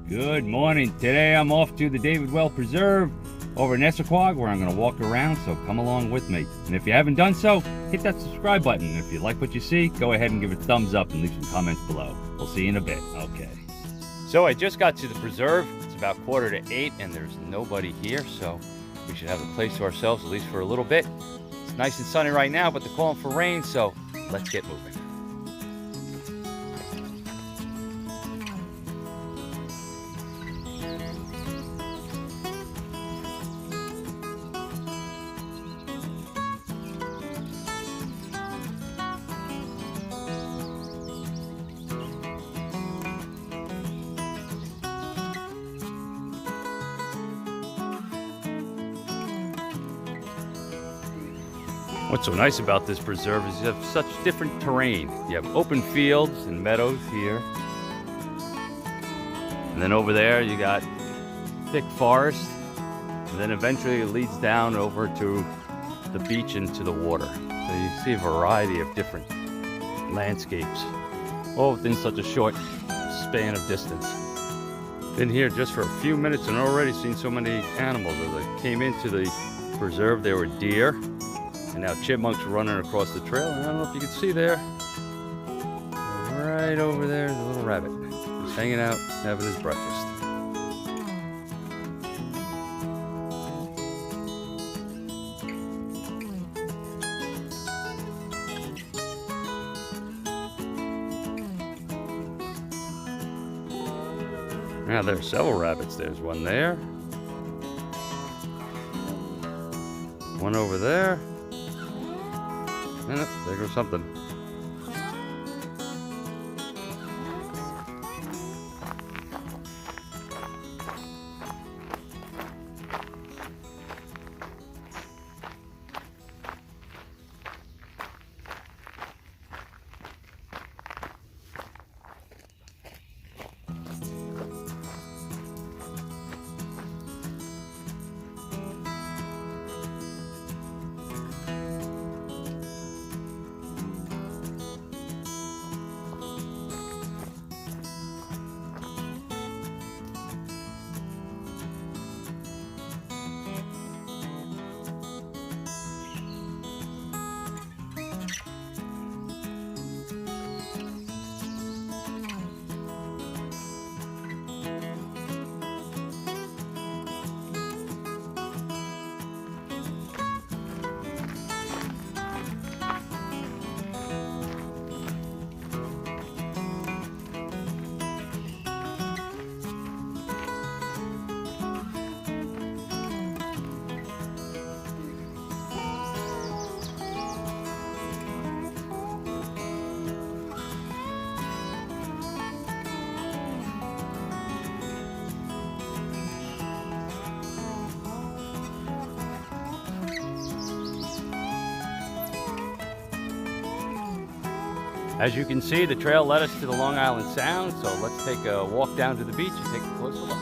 Good morning. Today I'm off to the David Well Preserve over in Essequag where I'm going to walk around, so come along with me. And if you haven't done so, hit that subscribe button. And if you like what you see, go ahead and give it a thumbs up and leave some comments below. We'll see you in a bit. Okay. So I just got to the preserve. It's about 7:45 and there's nobody here, so we should have the place to ourselves at least for a little bit. It's nice and sunny right now, but they're calling for rain, so let's get moving. What's so nice about this preserve is you have such different terrain. You have open fields and meadows here. And then over there you got thick forest. And then eventually it leads down over to the beach and to the water. So you see a variety of different landscapes, all within such a short span of distance. Been here just for a few minutes and already seen so many animals. As I came into the preserve, there were deer. And now chipmunks are running across the trail, and I don't know if you can see there. Right over there is a little rabbit. Just hanging out, having his breakfast. Now there are several rabbits. There's one there. One over there. And there goes something. As you can see, the trail led us to the Long Island Sound, so let's take a walk down to the beach and take a closer look.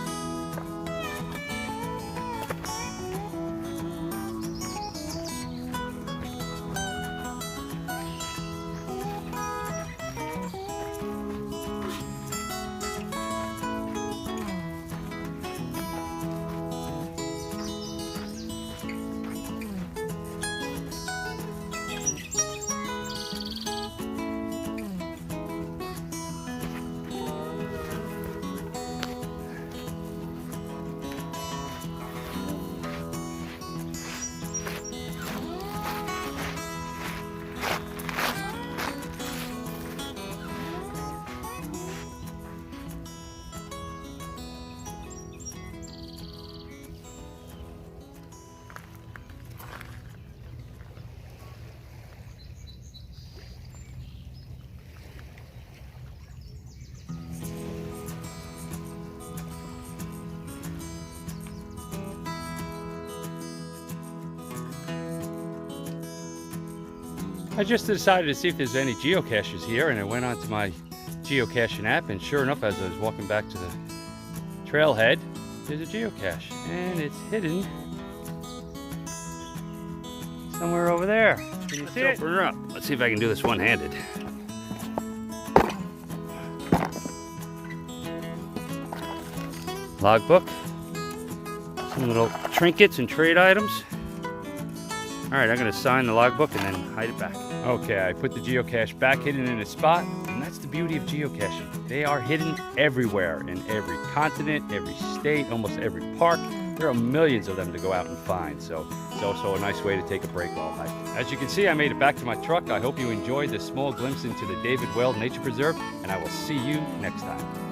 I just decided to see if there's any geocaches here, and I went onto my geocaching app, and sure enough, as I was walking back to the trailhead, there's a geocache, and it's hidden somewhere over there. Can you see it? Open her up. Let's see if I can do this one-handed. logbook, some little trinkets and trade items. All right, I'm gonna sign the logbook and then hide it back. Okay, I put the geocache back hidden in a spot, and that's the beauty of geocaching. They are hidden everywhere, in every continent, every state, almost every park. There are millions of them to go out and find, so it's also a nice way to take a break all night. As you can see, I made it back to my truck. I hope you enjoyed this small glimpse into the David Weld Nature Preserve, and I will see you next time.